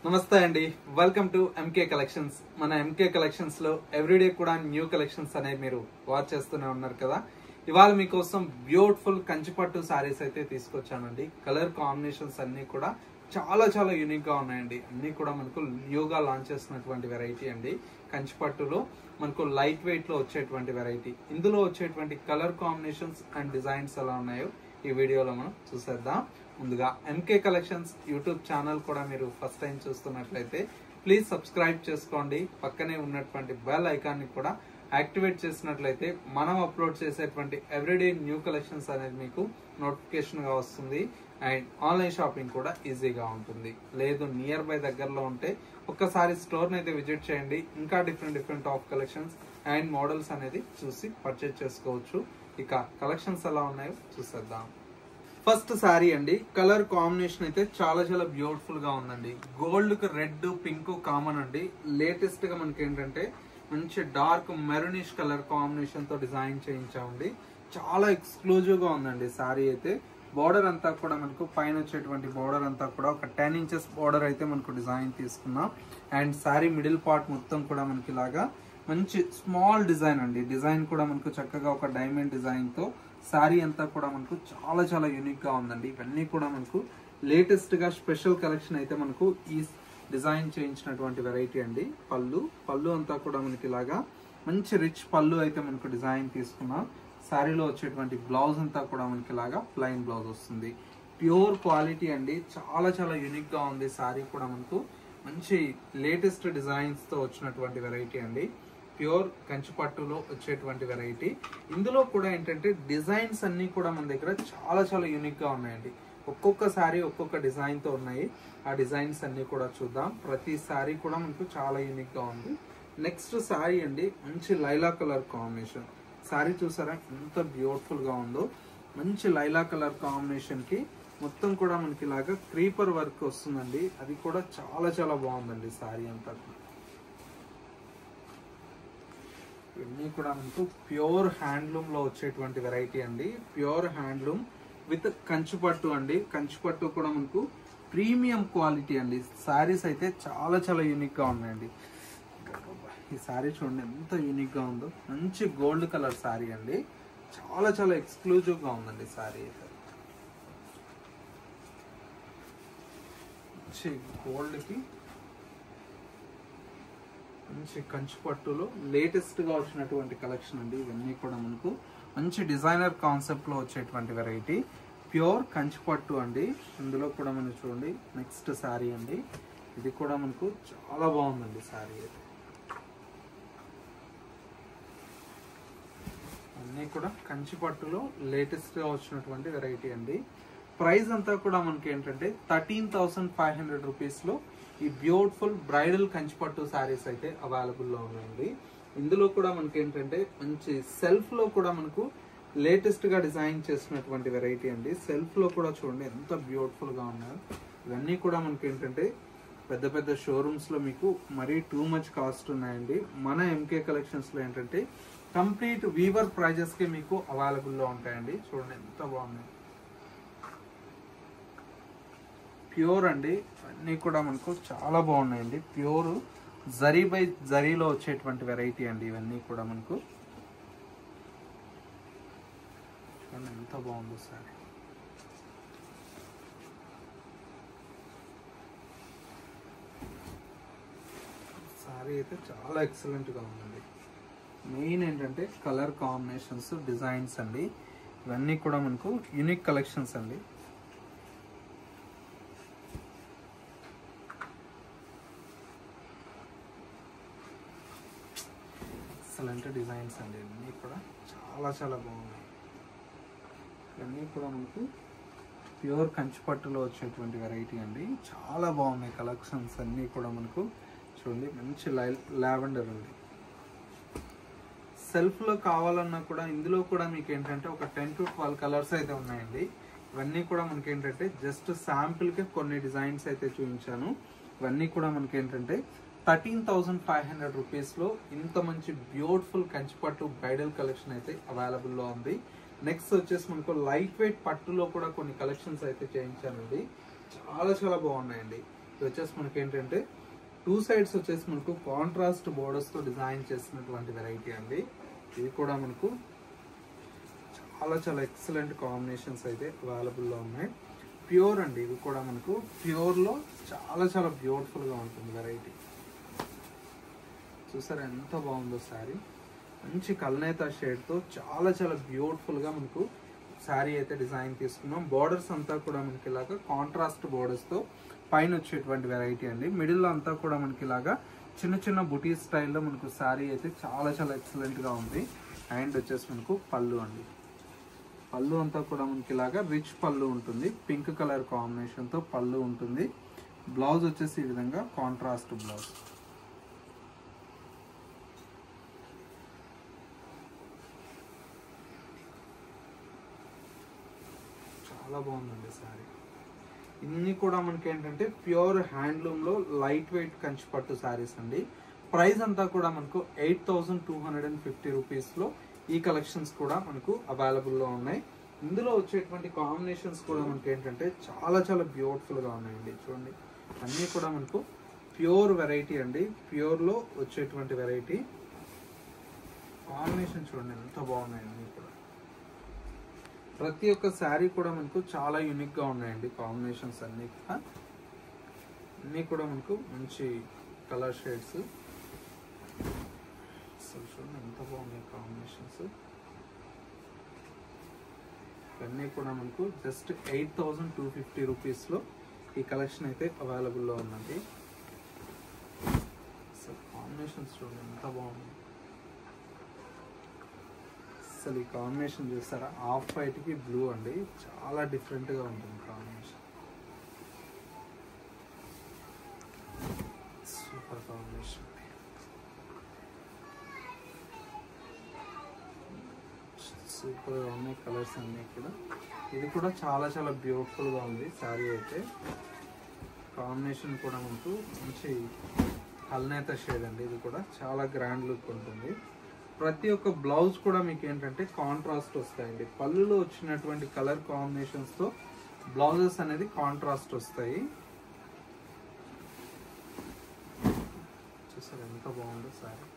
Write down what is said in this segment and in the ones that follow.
నమస్తే అండి, welcome to MK collections. మన ఎంకే కలెక్షన్స్ లో ఎవ్రీడే కూడా న్యూ కలెక్షన్స్ అనేవి మీరు వాచ్ చేస్తూనే ఉన్నారు కదా. ఇవాళ మీకోసం బ్యూటిఫుల్ కంచిపట్టు సారీస్ అయితే తీసుకొచ్చానండి. కలర్ కాంబినేషన్స్ అన్ని కూడా చాలా చాలా యూనిక్ గా ఉన్నాయండి. అన్ని కూడా మనకు న్యూగా లాంచ్ చేసినటువంటి వెరైటీ అండి. కంచిపట్టులో మనకు లైట్ వెయిట్ లో వచ్చేటువంటి వెరైటీ. ఇందులో వచ్చేటువంటి కలర్ కాంబినేషన్స్ అండ్ డిజైన్స్ ఎలా ఉన్నాయో ఈ వీడియోలో మనం చూసేద్దాం. ముందుగా ఎంకే కలెక్షన్స్ యూట్యూబ్ ఛానల్ కూడా మీరు ఫస్ట్ టైం చూస్తున్నట్లయితే ప్లీజ్ సబ్స్క్రైబ్ చేసుకోండి. పక్కనే ఉన్నటువంటి బెల్ ఐకాన్ ని కూడా యాక్టివేట్ చేసినట్లయితే మనం అప్లోడ్ చేసేటువంటి ఎవ్రీడే న్యూ కలెక్షన్స్ అనేది మీకు నోటిఫికేషన్ గా వస్తుంది. అండ్ ఆన్లైన్ షాపింగ్ కూడా ఈజీగా ఉంటుంది. లేదు నియర్ బై దగ్గరలో ఉంటే ఒక్కసారి స్టోర్ అయితే విజిట్ చేయండి. ఇంకా different top collections and models అనేది చూసి పర్చేజ్ చేసుకోవచ్చు. ఇక కలెక్షన్స్ ఎలా ఉన్నాయో చూసేద్దాం. ఫస్ట్ సారీ అండి. కలర్ కాంబినేషన్ అయితే చాలా చాలా బ్యూటిఫుల్ గా ఉందండి. గోల్డ్ కు రెడ్ పింక్ కామన్ అండి. లేటెస్ట్ గా మనకి ఏంటంటే మంచి డార్క్ మెరూనిష్ కలర్ కాంబినేషన్ తో డిజైన్ చేయించామండి. చాలా ఎక్స్క్లూజివ్ గా ఉందండి సారీ అయితే. బోర్డర్ అంతా కూడా మనకు పైన వచ్చేటువంటి బోర్డర్ అంతా కూడా ఒక 10 ఇంచెస్ బోర్డర్ అయితే మనకు డిజైన్ తీసుకున్నాం. అండ్ సారీ మిడిల్ పార్ట్ మొత్తం కూడా మనకి ఇలాగా మంచి స్మాల్ డిజైన్ అండి. డిజైన్ కూడా మనకు చక్కగా ఒక డైమండ్ డిజైన్ తో సారీ అంతా కూడా మనకు చాలా చాలా యూనిక్ గా ఉందండి. ఇవన్నీ కూడా మనకు లేటెస్ట్ గా స్పెషల్ కలెక్షన్ అయితే మనకు ఈ డిజైన్ చేయించినటువంటి వెరైటీ అండి. పళ్ళు అంతా కూడా మనకి ఇలాగా మంచి రిచ్ పళ్ళు అయితే మనకు డిజైన్ తీసుకున్నాం. సారీలో వచ్చేటువంటి బ్లౌజ్ అంతా కూడా మనకి ఇలాగా ప్లెయిన్ బ్లౌజ్ వస్తుంది. ప్యూర్ క్వాలిటీ అండి. చాలా చాలా యూనిక్ గా ఉంది. సారీ కూడా మనకు మంచి లేటెస్ట్ డిజైన్స్ తో వచ్చినటువంటి వెరైటీ అండి. ప్యూర్ కంచిపట్టులో వచ్చేటువంటి వెరైటీ. ఇందులో కూడా ఏంటంటే డిజైన్స్ అన్ని కూడా మన దగ్గర చాలా చాలా యూనిక్ గా ఉన్నాయండి. ఒక్కొక్క సారీ ఒక్కొక్క డిజైన్ తో ఉన్నాయి. ఆ డిజైన్స్ అన్ని కూడా చూద్దాం. ప్రతి సారీ కూడా మనకు చాలా యూనిక్ గా ఉంది. నెక్స్ట్ సారీ అండి, మంచి లైలా కలర్ కాంబినేషన్. సారీ చూసారా ఎంత బ్యూటిఫుల్ గా ఉందో. మంచి లైలా కలర్ కాంబినేషన్ కి మొత్తం కూడా మనకి ఇలాగా క్రీపర్ వర్క్ వస్తుందండి. అది కూడా చాలా చాలా బాగుందండి సారీ అంతా. ఇవన్నీ కూడా మనకు ప్యూర్ హ్యాండ్లూమ్ లో వచ్చేటువంటి వెరైటీ అండి. ప్యూర్ హ్యాండ్లూమ్ విత్ కంచిపట్టు అండి. కంచిపట్టు కూడా మనకు ప్రీమియం క్వాలిటీ అండి. సారీస్ అయితే చాలా చాలా యూనిక్ గా ఉన్నాయండి. ఈ సారీ చూడండి ఎంత యూనిక్ గా ఉందో. మంచి గోల్డ్ కలర్ సారీ అండి. చాలా చాలా ఎక్స్క్లూజివ్ గా ఉందండి సారీ అయితే. మంచి గోల్డ్ కి మంచి కంచిపట్టులో లేటెస్ట్ గా వచ్చినటువంటి కలెక్షన్ అండి. ఇవన్నీ కూడా మనకు మంచి డిజైనర్ కాన్సెప్ట్ లో వచ్చేటువంటి వెరైటీ. ప్యూర్ కంచిపట్టు అండి. ఇందులో కూడా మనం చూడండి నెక్స్ట్ శారీ అండి. ఇది కూడా మనకు చాలా బాగుందండి శారీ అయితే. అన్నీ కూడా కంచిపట్టులో లేటెస్ట్ గా వచ్చినటువంటి వెరైటీ అండి. ప్రైస్ అంతా కూడా మనకి ఏంటంటే 13,500 రూపీస్ లో ఈ బ్యూటిఫుల్ బ్రైడల్ కంచిపట్టు సారీస్ అయితే అవైలబుల్ లో ఉన్నాయండి. ఇందులో కూడా మనకి ఏంటంటే మంచి సెల్ఫ్ లో కూడా మనకు లేటెస్ట్ గా డిజైన్ చేసినటువంటి వెరైటీ అండి. సెల్ఫ్ లో కూడా చూడండి ఎంత బ్యూటిఫుల్ గా ఉన్నారు. ఇవన్నీ కూడా మనకి ఏంటంటే పెద్ద పెద్ద షోరూమ్స్ లో మీకు మరీ టూ మచ్ కాస్ట్ ఉన్నాయండి. మన ఎంకే కలెక్షన్స్ లో ఏంటంటే కంప్లీట్ వీవర్ ప్రైజెస్ కి మీకు అవైలబుల్ లో ఉంటాయండి. చూడండి ఎంత బాగున్నాయి. ప్యూర్ అండి. అన్నీ కూడా మనకు చాలా బాగున్నాయండి. ప్యూర్ జరీ బై జరీలో వచ్చేటువంటి వెరైటీ అండి. ఇవన్నీ కూడా మనకు ఎంత బాగుందో సారీ. సారీ అయితే చాలా ఎక్సలెంట్ గా ఉందండి. మెయిన్ ఏంటంటే కలర్ కాంబినేషన్స్, డిజైన్స్ అండి. ఇవన్నీ కూడా మనకు యూనిక్ కలెక్షన్స్ అండి. ఎక్సలెంట్ డిజైన్స్ అండి. ఇవన్నీ కూడా చాలా చాలా బాగున్నాయి. ఇవన్నీ కూడా మనకు ప్యూర్ కంచిపట్టులో వచ్చేటువంటి వెరైటీ అండి. చాలా బాగున్నాయి కలెక్షన్స్ అన్నీ కూడా మనకు. చూడండి మంచి లావెండర్ అండి. సెల్ఫ్ లో కావాలన్నా కూడా ఇందులో కూడా మీకు ఏంటంటే ఒక 10 to 12 కలర్స్ అయితే ఉన్నాయండి. ఇవన్నీ కూడా మనకి ఏంటంటే జస్ట్ శాంపుల్ కి కొన్ని డిజైన్స్ అయితే చూపించాను. ఇవన్నీ కూడా మనకి ఏంటంటే 13,500 రూపీస్ లో ఇంత మంచి బ్యూటిఫుల్ కంచిపట్టు బ్రైడల్ కలెక్షన్ అయితే అవైలబుల్ లో ఉంది. నెక్స్ట్ వచ్చేసి మనకు లైట్ వెయిట్ పట్టులో కూడా కొన్ని కలెక్షన్స్ అయితే చేయించానండి. చాలా చాలా బాగున్నాయండి. ఇది వచ్చేసి మనకి ఏంటంటే 2 sides వచ్చేసి మనకు కాంట్రాస్ట్ బోర్డర్స్ తో డిజైన్ చేసినటువంటి వెరైటీ అండి. ఇది కూడా మనకు చాలా ఎక్సలెంట్ కాంబినేషన్స్ అయితే అవైలబుల్ లో ఉన్నాయి. ప్యూర్ అండి, ఇది కూడా మనకు ప్యూర్ లో చాలా బ్యూటిఫుల్ గా ఉంటుంది వెరైటీ. చూసారా ఎంత బాగుందో శారీ, మంచి కల్నేత షేడ్ తో చాలా బ్యూటిఫుల్ గా మనకు శారీ అయితే డిజైన్ తీసుకున్నాం. బోర్డర్స్ అంతా కూడా మనకి ఇలాగా కాంట్రాస్ట్ బోర్డర్స్ తో పైన వచ్చేటువంటి వెరైటీ అండి. మిడిల్ లో అంతా కూడా మనకి ఇలాగా చిన్న బుటీ స్టైల్లో మనకు శారీ అయితే చాలా ఎక్సలెంట్ గా ఉంది. అండ్ వచ్చేసి మనకు పళ్ళు అండి, పళ్ళు అంతా కూడా మనకి ఇలాగా రిచ్ పళ్ళు ఉంటుంది, పింక్ కలర్ కాంబినేషన్ తో పళ్ళు ఉంటుంది. బ్లౌజ్ వచ్చేసి ఈ విధంగా కాంట్రాస్ట్ బ్లౌజ్. చాలా బాగుందండి శారీ. ఇన్ని కూడా మనకి ఏంటంటే ప్యూర్ హ్యాండ్లూమ్ లో లైట్ వెయిట్ కంచి పట్టు శారీస్ అండి. ప్రైస్ అంతా కూడా మనకు 8250 రూపీస్ లో ఈ కలెక్షన్స్ కూడా మనకు అవైలబుల్ లో ఉన్నాయి. ఇందులో వచ్చేటువంటి కాంబినేషన్స్ కూడా మనకి ఏంటంటే చాలా బ్యూటిఫుల్ గా ఉన్నాయండి. చూడండి అన్ని కూడా మనకు ప్యూర్ వెరైటీ అండి, ప్యూర్ లో వచ్చేటువంటి వెరైటీ. కాంబినేషన్ చూడండి ఎంత బాగున్నాయండి. కూడా ప్రతి ఒక్క శారీ కూడా మనకు చాలా యూనిక్ గా ఉన్నాయండి. కాంబినేషన్స్ అన్ని కూడా మనకు మంచి కలర్ షేడ్స్. చూడండి ఎంత బాగున్నాయి కాంబినేషన్స్. ఇవన్నీ కూడా మనకు జస్ట్ 8250 రూపీస్ లో ఈ కలెక్షన్ అయితే అవైలబుల్ లో ఉన్నది. కాంబినేషన్స్ చూడండి ఎంత బాగుంది. అసలు ఈ కాంబినేషన్ చూస్తారా, ఆఫ్ వైట్ కి బ్లూ అండి, చాలా డిఫరెంట్ గా ఉంటుంది కాంబినేషన్. Super combination. సూపర్ గా ఉన్నాయి కలర్స్ అన్ని కూడా. ఇది కూడా చాలా బ్యూటిఫుల్ గా ఉంది శారీ అయితే. కాంబినేషన్ కూడా మనకు మంచి కల్నేత షేడ్ అండి. ఇది కూడా చాలా గ్రాండ్ లుక్ ఉంటుంది. ప్రతి ఒక్క బ్లౌజ్ కూడా మీకు ఏంటంటే కాంట్రాస్ట్ వస్తాయండి. పళ్ళులో వచ్చినటువంటి కలర్ కాంబినేషన్స్ తో బ్లౌజెస్ అనేది కాంట్రాస్ట్ వస్తాయి. చూసారు ఎంత బాగుందో సారీ.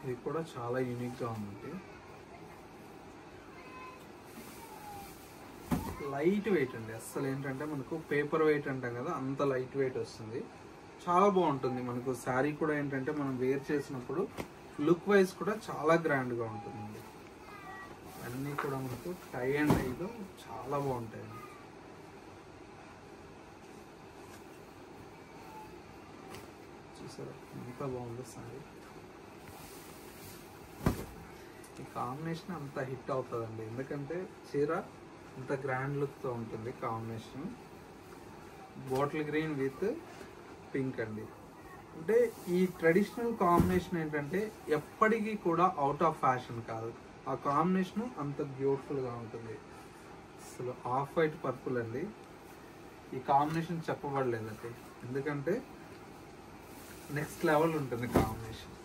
ఇది కూడా చాలా యూనిక్ గా ఉంది. లైట్ వెయిట్ అండి, అస్సలు ఏంటంటే మనకు పేపర్ వెయిట్ అంటాం కదా, అంత లైట్ వెయిట్ వస్తుంది. చాలా బాగుంటుంది మనకు శారీ కూడా. ఏంటంటే మనం వేర్ చేసినప్పుడు లుక్ వైజ్ కూడా చాలా గ్రాండ్ గా ఉంటుందండి. అన్నీ కూడా మనకు టై అండ్ డైలో చాలా బాగుంటాయండి. చూసారా ఎంత బాగుంది శారీ. ఈ కాంబినేషన్ అంత హిట్ అవుతుందండి, ఎందుకంటే చీర ఇంత గ్రాండ్ లుక్ తో ఉంటుంది. Combination bottle green with pink అండి. అంటే ఈ ట్రెడిషనల్ కాంబినేషన్ ఏంటంటే ఎప్పటికీ కూడా అవుట్ ఆఫ్ ఫ్యాషన్ కాదు. ఆ కాంబినేషన్ అంత బ్యూటిఫుల్ గా ఉంటుంది. అసలు ఆఫ్ వైట్ పర్పుల్ అండి. ఈ కాంబినేషన్ చెప్పబడలేదండి, ఎందుకంటే నెక్స్ట్ లెవెల్ ఉంటుంది కాంబినేషన్.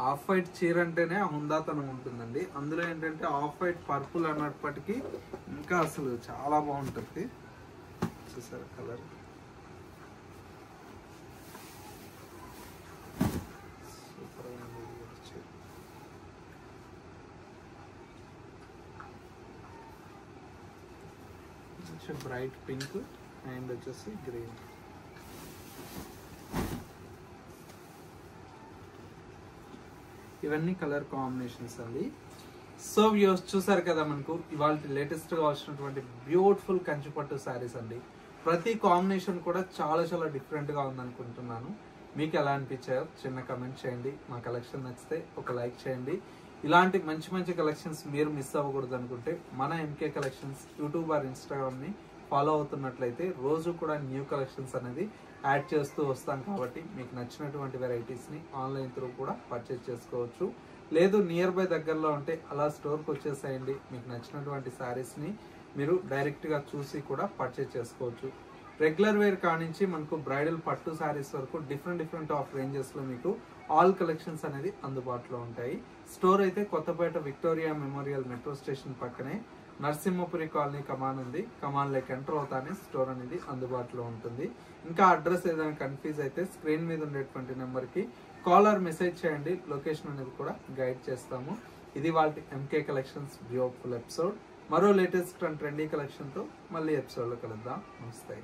ఆఫ్ వైట్ చీర అంటేనే హుందాతనం ఉంటుందండి. అందులో ఏంటంటే ఆఫ్ వైట్ పర్పుల్ అన్నప్పటికీ ఇంకా అసలు చాలా బాగుంటుంది. చూసారు కలర్ సూపర్ గా ఉంది. బ్రైట్ పింక్ అండ్ వచ్చేసి గ్రీన్. ఇవన్నీ కలర్ కాంబినేషన్స్ అండి. సో వ్యూస్ చూసారు కదా, మనకు ఇవాళ లేటెస్ట్ గా వచ్చినటువంటి బ్యూటిఫుల్ కంచిపట్టు శారీస్ అండి. ప్రతి కాంబినేషన్ కూడా చాలా డిఫరెంట్ గా ఉందనుకుంటున్నాను. మీకు ఎలా అనిపించాయో చిన్న కమెంట్ చేయండి. మా కలెక్షన్ నచ్చితే ఒక లైక్ చేయండి. ఇలాంటి మంచి కలెక్షన్స్ మీరు మిస్ అవ్వకూడదు అనుకుంటే మన MK collections YouTube or Instagram ని ఫాలో అవుతున్నట్లయితే రోజు కూడా న్యూ కలెక్షన్స్ అనేది యాడ్ చేస్తూ వస్తాం. కాబట్టి మీకు నచ్చినటువంటి వెరైటీస్ ని ఆన్లైన్ త్రూ కూడా పర్చేజ్ చేసుకోవచ్చు. లేదు నియర్ బై దగ్గరలో ఉంటే అలా స్టోర్కి వచ్చేసేయండి. మీకు నచ్చినటువంటి శారీస్ ని మీరు డైరెక్ట్ గా చూసి కూడా పర్చేజ్ చేసుకోవచ్చు. రెగ్యులర్ వేర్ కానించి మనకు బ్రైడల్ పట్టు శారీస్ వరకు డిఫరెంట్ ఆఫ్ రేంజెస్ లో మీకు ఆల్ కలెక్షన్స్ అనేది అందుబాటులో ఉంటాయి. స్టోర్ అయితే Kothapet Victoria Memorial metro station పక్కనే నరసింహపురి కాలనీ కమాన్ ఉంది. కమాన్ లైక్ ఎంటర్ అవుతానే స్టోర్ అనేది అందుబాటులో ఉంటుంది. ఇంకా అడ్రస్ ఏదైనా కన్ఫ్యూజ్ అయితే స్క్రీన్ మీద ఉండేటువంటి నెంబర్కి కాల్ ఆర్ మెసేజ్ చేయండి. లొకేషన్ అనేది కూడా గైడ్ చేస్తాము. ఇది వాళ్ళ ఎంకే కలెక్షన్స్ బ్యూటిఫుల్ ఎపిసోడ్. మరో లేటెస్ట్ అండ్ ట్రెండీ కలెక్షన్తో మళ్ళీ ఎపిసోడ్లో కలుద్దాం. నమస్తే.